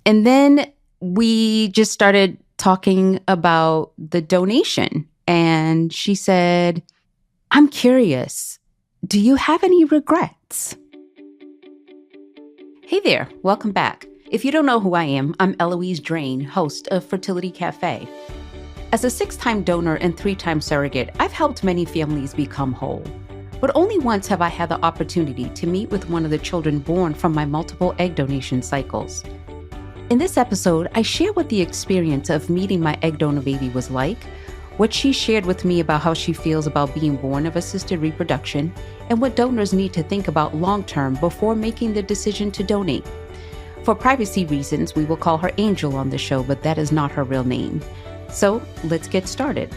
And then we just started talking about the donation. And she said, I'm curious, do you have any regrets? Hey there, welcome back. If you don't know who I am, I'm Eloise Drain, host of Fertility Cafe. As a 6-time donor and 3-time surrogate, I've helped many families become whole. But only once have I had the opportunity to meet with one of the children born from my multiple egg donation cycles. In this episode, I share what the experience of meeting my egg donor baby was like, what she shared with me about how she feels about being born of assisted reproduction, and what donors need to think about long-term before making the decision to donate. For privacy reasons, we will call her Angel on the show, but that is not her real name. So let's get started.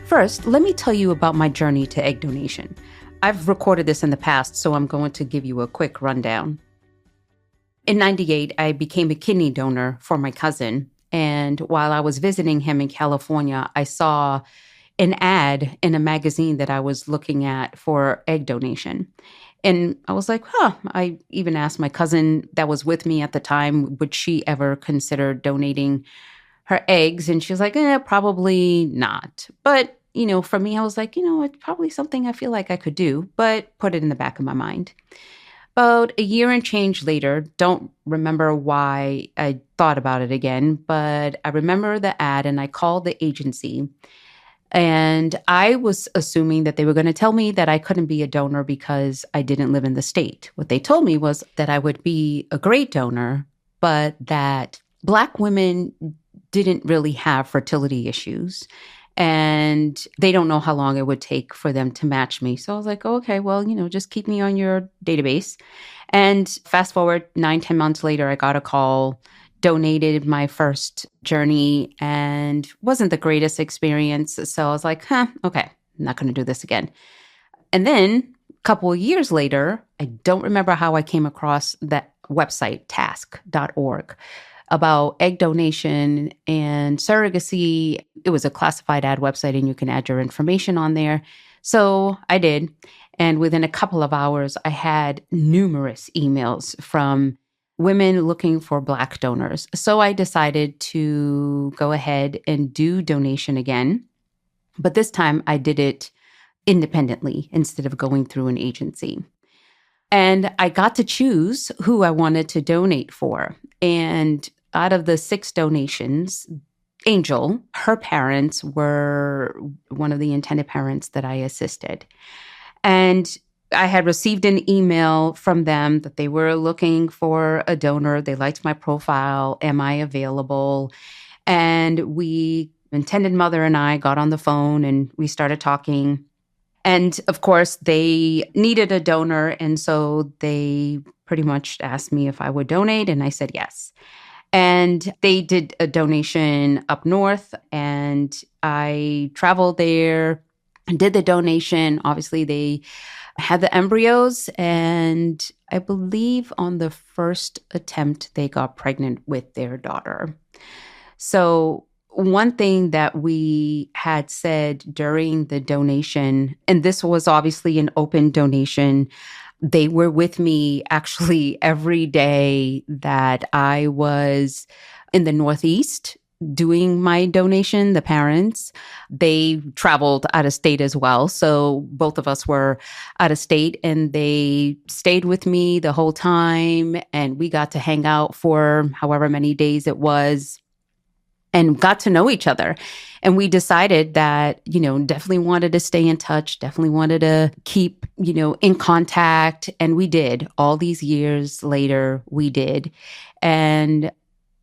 First, let me tell you about my journey to egg donation. I've recorded this in the past, so I'm going to give you a quick rundown. In '98, I became a kidney donor for my cousin. And while I was visiting him in California, I saw an ad in a magazine that I was looking at for egg donation. And I was like, I even asked my cousin that was with me at the time, would she ever consider donating her eggs? And she was like, probably not. But, for me, I was like, it's probably something I feel like I could do, but put it in the back of my mind. About a year and change later, don't remember why I thought about it again, but I remember the ad and I called the agency. And I was assuming that they were going to tell me that I couldn't be a donor because I didn't live in the state. What they told me was that I would be a great donor, but that Black women didn't really have fertility issues. And they don't know how long it would take for them to match me. So I was like, okay, well, just keep me on your database. And fast forward 9-10 months later, I got a call, donated my first journey, and wasn't the greatest experience. So I was like, okay, I'm not going to do this again. And then a couple of years later, I don't remember how I came across that website, task.org, about egg donation and surrogacy. It was a classified ad website and you can add your information on there. So I did. And within a couple of hours, I had numerous emails from women looking for Black donors. So I decided to go ahead and do donation again. But this time I did it independently instead of going through an agency. And I got to choose who I wanted to donate for. And out of the 6 donations, Angel, her parents were one of the intended parents that I assisted. And I had received an email from them that they were looking for a donor. They liked my profile. Am I available? And intended mother and I got on the phone and we started talking. And of course, they needed a donor. And so they pretty much asked me if I would donate. And I said yes. And they did a donation up north. And I traveled there and did the donation. Obviously, they had the embryos. And I believe on the first attempt, they got pregnant with their daughter. So one thing that we had said during the donation, and this was obviously an open donation, they were with me actually every day that I was in the Northeast doing my donation, the parents. They traveled out of state as well. So both of us were out of state and they stayed with me the whole time. And we got to hang out for however many days it was and got to know each other. And we decided that, definitely wanted to stay in touch, definitely wanted to keep, in contact. And we did. All these years later, we did. And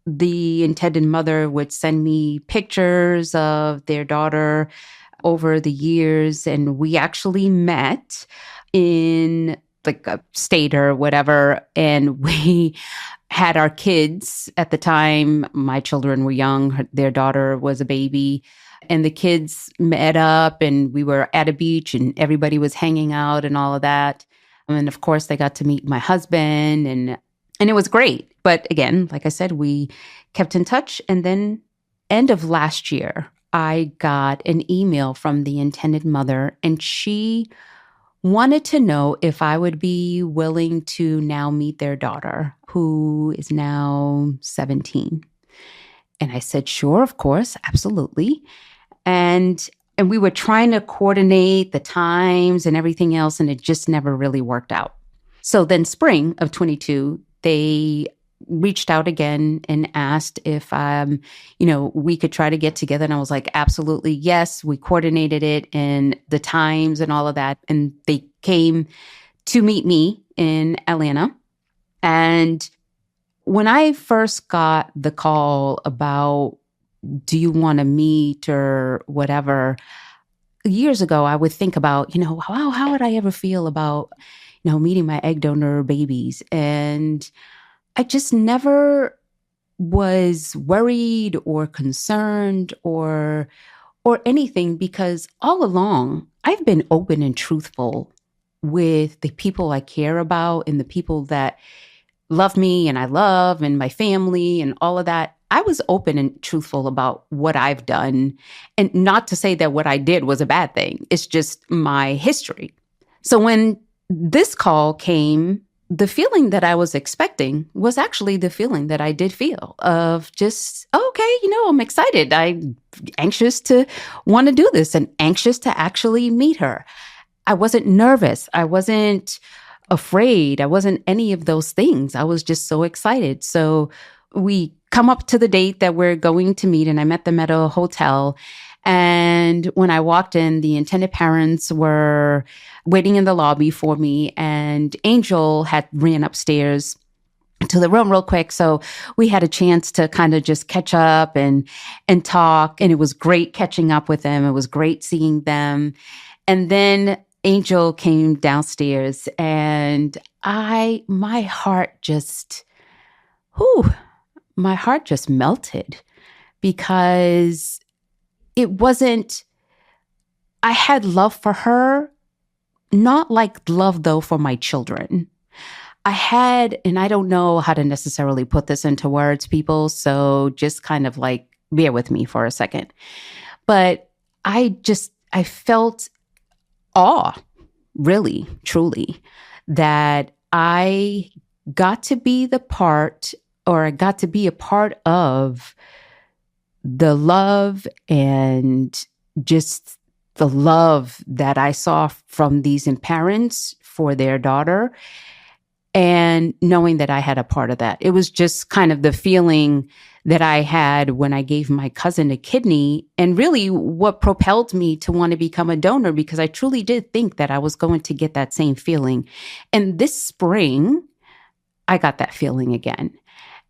the intended mother would send me pictures of their daughter over the years. And we actually met in like a state or whatever. And we had our kids at the time. My children were young. Their daughter was a baby. And the kids met up and we were at a beach and everybody was hanging out and all of that. And of course, they got to meet my husband and it was great. But again, like I said, we kept in touch. And then end of last year, I got an email from the intended mother and she wanted to know if I would be willing to now meet their daughter, who is now 17. And I said, sure, of course, absolutely. And we were trying to coordinate the times and everything else, and it just never really worked out. So then spring of 22, they reached out again and asked if we could try to get together. And I was like, absolutely, yes. We coordinated it and the times and all of that. And they came to meet me in Atlanta. And when I first got the call about, do you want to meet or whatever, years ago, I would think about, how would I ever feel about, meeting my egg donor babies? And I just never was worried or concerned or anything, because all along I've been open and truthful with the people I care about and the people that love me and I love and my family and all of that. I was open and truthful about what I've done, and not to say that what I did was a bad thing. It's just my history. So when this call came, the feeling that I was expecting was actually the feeling that I did feel of just, okay, I'm excited. I'm anxious to want to do this and anxious to actually meet her. I wasn't nervous. I wasn't afraid. I wasn't any of those things. I was just so excited. So we come up to the date that we're going to meet, and I met them at a hotel. And when I walked in, the intended parents were waiting in the lobby for me, and Angel had ran upstairs to the room real quick. So we had a chance to kind of just catch up and talk. And it was great catching up with them. It was great seeing them. And then Angel came downstairs, and my heart just melted, because I had love for her, not like love though for my children. And I don't know how to necessarily put this into words, people, so just kind of like bear with me for a second. But I felt awe, really, truly, that I got to be a part of the love, and just the love that I saw from these parents for their daughter, and knowing that I had a part of that. It was just kind of the feeling that I had when I gave my cousin a kidney, and really what propelled me to want to become a donor, because I truly did think that I was going to get that same feeling. And this spring, I got that feeling again.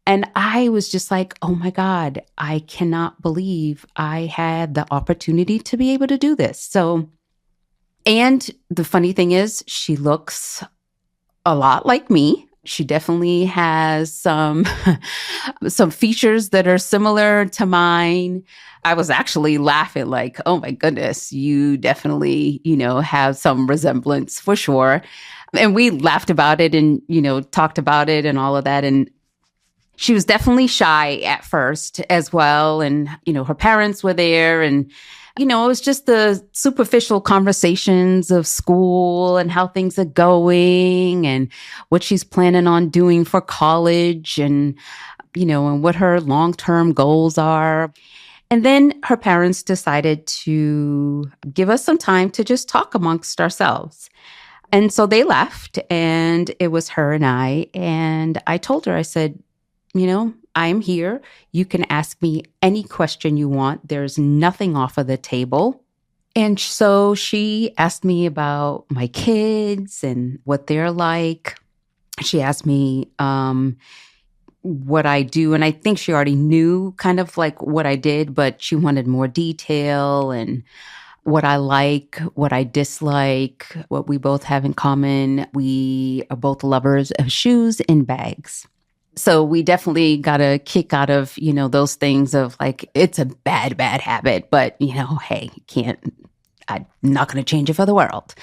And I was just like, oh my God, I cannot believe I had the opportunity to be able to do this. So, and the funny thing is, she looks a lot like me. She definitely has some features that are similar to mine. I was actually laughing like, oh my goodness, you definitely, have some resemblance for sure. And we laughed about it and, talked about it and all of that. And she was definitely shy at first as well. And, her parents were there, and, it was just the superficial conversations of school and how things are going and what she's planning on doing for college, and, and what her long-term goals are. And then her parents decided to give us some time to just talk amongst ourselves. And so they left, and it was her and I. And I told her, I said, I'm here. You can ask me any question you want. There's nothing off of the table. And so she asked me about my kids and what they're like. She asked me what I do. And I think she already knew kind of like what I did, but she wanted more detail and what I like, what I dislike, what we both have in common. We are both lovers of shoes and bags. So we definitely got a kick out of, those things of like, it's a bad habit, but, hey, I'm not going to change it for the world.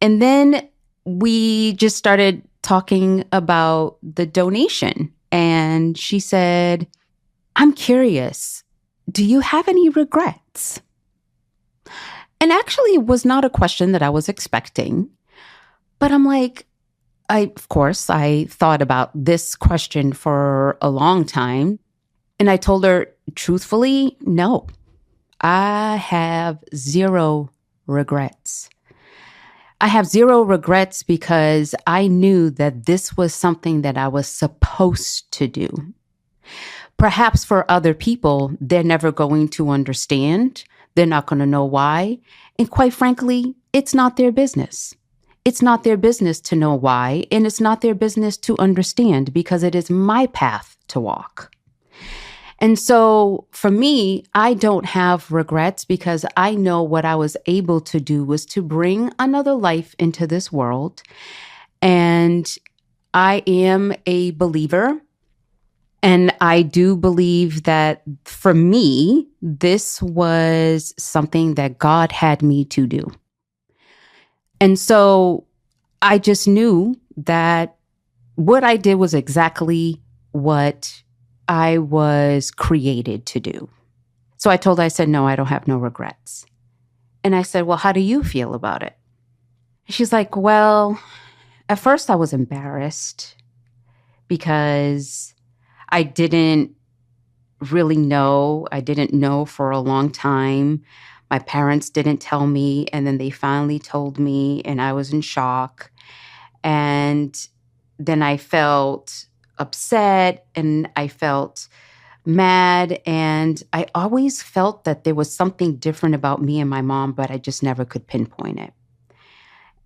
And then we just started talking about the donation. And she said, I'm curious, do you have any regrets? And actually, it was not a question that I was expecting. But I'm like, of course, I thought about this question for a long time. And I told her, truthfully, no, I have zero regrets. I have zero regrets because I knew that this was something that I was supposed to do. Perhaps for other people, they're never going to understand. They're not going to know why. And quite frankly, it's not their business. It's not their business to know why, and it's not their business to understand because it is my path to walk. And so for me, I don't have regrets because I know what I was able to do was to bring another life into this world. And I am a believer. And I do believe that for me, this was something that God had me to do. And so I just knew that what I did was exactly what I was created to do. So I said, no, I don't have no regrets. And I said, well, how do you feel about it? She's like, well, at first I was embarrassed because I didn't really know. I didn't know for a long time. My parents didn't tell me, and then they finally told me, and I was in shock. And then I felt upset and I felt mad. And I always felt that there was something different about me and my mom, but I just never could pinpoint it.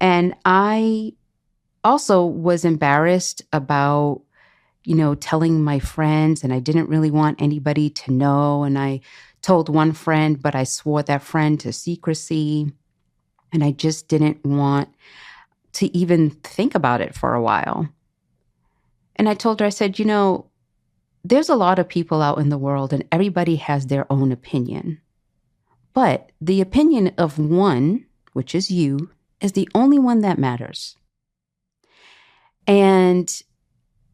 And I also was embarrassed about, telling my friends, and I didn't really want anybody to know. And I told one friend, but I swore that friend to secrecy. And I just didn't want to even think about it for a while. And I told her, I said, there's a lot of people out in the world and everybody has their own opinion. But the opinion of one, which is you, is the only one that matters. And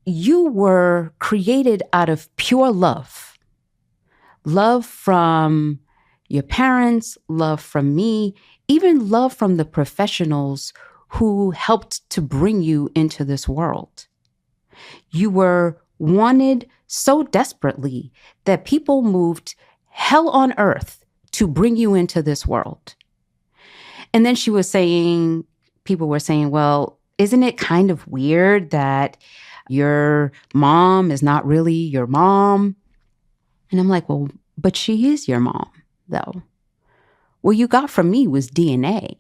you were created out of pure love. Love from your parents, love from me, even love from the professionals who helped to bring you into this world. You were wanted so desperately that people moved hell on earth to bring you into this world. And then people were saying, well, isn't it kind of weird that your mom is not really your mom? And I'm like, well, but she is your mom, though. What you got from me was DNA.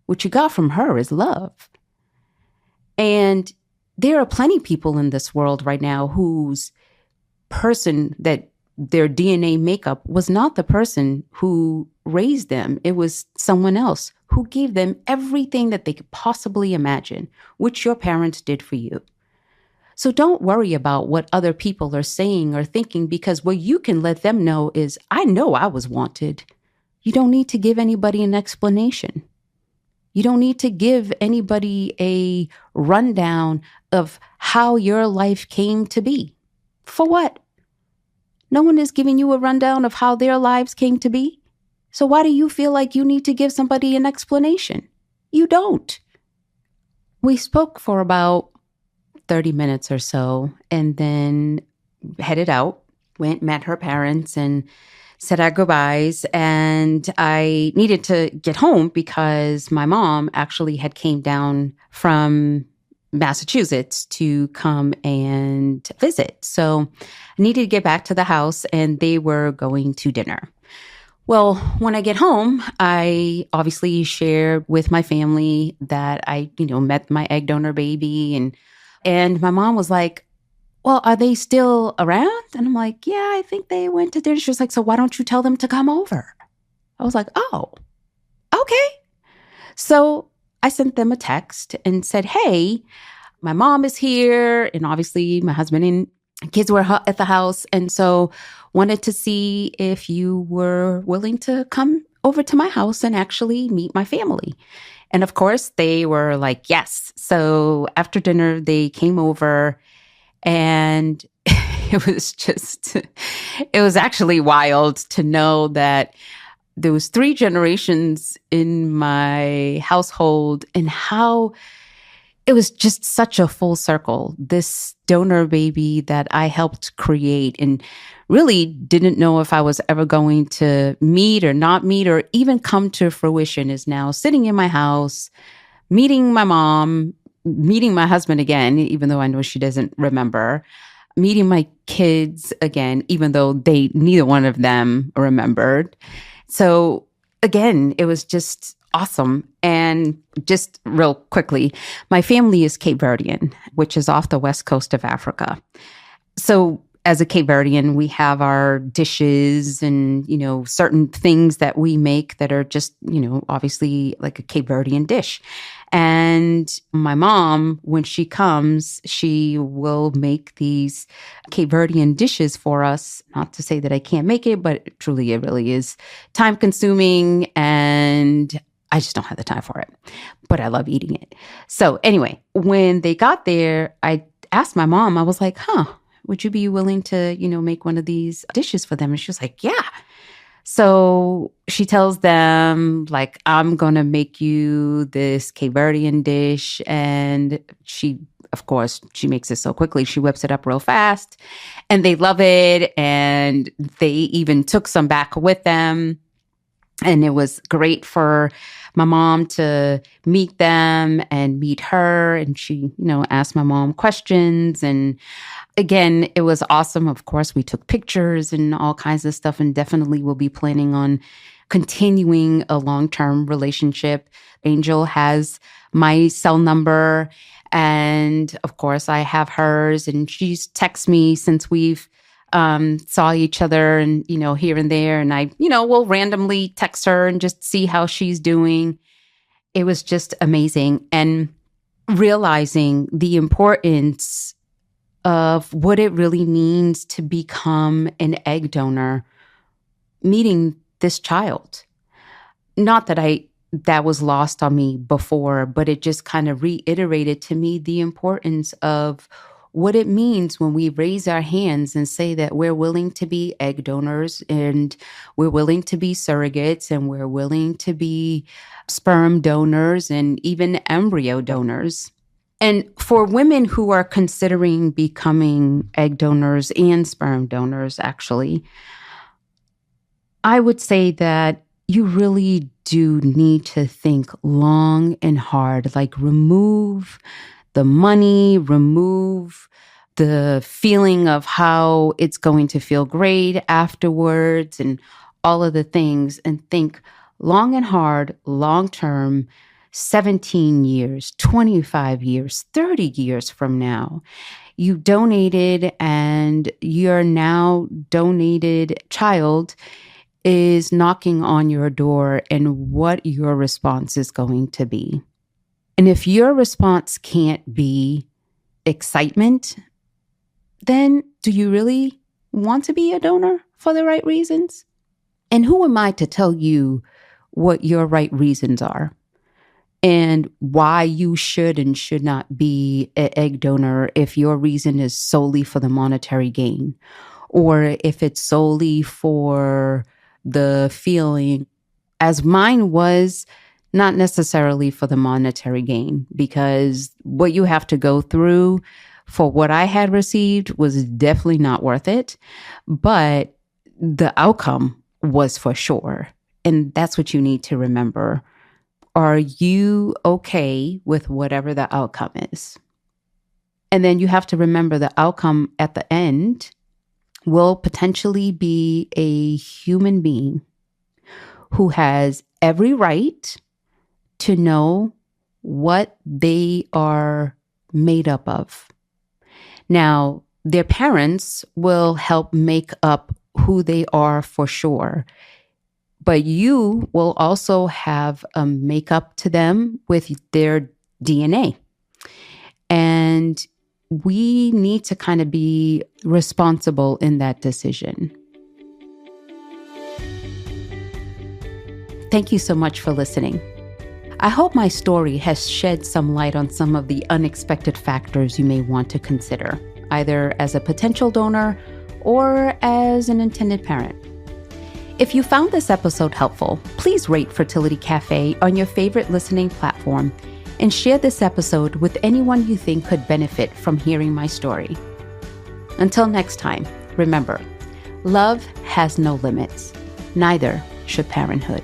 What you got from her is love. And there are plenty of people in this world right now whose person that their DNA makeup was not the person who raised them. It was someone else who gave them everything that they could possibly imagine, which your parents did for you. So don't worry about what other people are saying or thinking, because what you can let them know is, I know I was wanted. You don't need to give anybody an explanation. You don't need to give anybody a rundown of how your life came to be. For what? No one is giving you a rundown of how their lives came to be. So why do you feel like you need to give somebody an explanation? You don't. We spoke for about 30 minutes or so and then headed out, met her parents and said our goodbyes. And I needed to get home because my mom actually had came down from Massachusetts to come and visit. So I needed to get back to the house and they were going to dinner. Well, when I get home, I obviously shared with my family that I, met my egg donor baby. And my mom was like, well, are they still around? And I'm like, yeah, I think they went to dinner. She was like, so why don't you tell them to come over? I was like, oh, okay. So I sent them a text and said, hey, my mom is here. And obviously my husband and kids were at the house. And so wanted to see if you were willing to come over to my house and actually meet my family. And of course, they were like, yes. So after dinner, they came over and it was actually wild to know that there was 3 generations in my household and how it was just such a full circle. This donor baby that I helped create and really didn't know if I was ever going to meet or not meet or even come to fruition is now sitting in my house, meeting my mom, meeting my husband again, even though I know she doesn't remember, meeting my kids again, even though neither one of them remembered. So again, it was just awesome. And just real quickly, my family is Cape Verdean, which is off the west coast of Africa. So as a Cape Verdean, we have our dishes and, certain things that we make that are just, obviously like a Cape Verdean dish. And my mom, when she comes, she will make these Cape Verdean dishes for us. Not to say that I can't make it, but truly it really is time consuming and I just don't have the time for it. But I love eating it. So anyway, when they got there, I asked my mom, I was like, would you be willing to, make one of these dishes for them? And she was like, yeah. So she tells them, like, I'm going to make you this Cape Verdean dish. And she, of course, she makes it so quickly. She whips it up real fast and they love it. And they even took some back with them. And it was great for my mom to meet them and meet her. And she, asked my mom questions. And again, it was awesome. Of course, we took pictures and all kinds of stuff and definitely will be planning on continuing a long-term relationship. Angel has my cell number. And of course, I have hers. And she's texted me since we've saw each other and, here and there. And I, will randomly text her and just see how she's doing. It was just amazing. And realizing the importance of what it really means to become an egg donor, meeting this child. Not that was lost on me before, but it just kind of reiterated to me the importance of what it means when we raise our hands and say that we're willing to be egg donors and we're willing to be surrogates and we're willing to be sperm donors and even embryo donors. And for women who are considering becoming egg donors and sperm donors, actually, I would say that you really do need to think long and hard, like remove the money, remove the feeling of how it's going to feel great afterwards and all of the things, and think long and hard, long term, 17 years, 25 years, 30 years from now. You donated and your now donated child is knocking on your door and what your response is going to be. And if your response can't be excitement, then do you really want to be a donor for the right reasons? And who am I to tell you what your right reasons are and why you should and should not be an egg donor if your reason is solely for the monetary gain, or if it's solely for the feeling, as mine was, not necessarily for the monetary gain, because what you have to go through for what I had received was definitely not worth it. But the outcome was for sure. And that's what you need to remember. Are you okay with whatever the outcome is? And then you have to remember the outcome at the end will potentially be a human being who has every right to know what they are made up of. Now, their parents will help make up who they are for sure, but you will also have a makeup to them with their DNA. And we need to kind of be responsible in that decision. Thank you so much for listening. I hope my story has shed some light on some of the unexpected factors you may want to consider, either as a potential donor or as an intended parent. If you found this episode helpful, please rate Fertility Cafe on your favorite listening platform and share this episode with anyone you think could benefit from hearing my story. Until next time, remember, love has no limits. Neither should parenthood.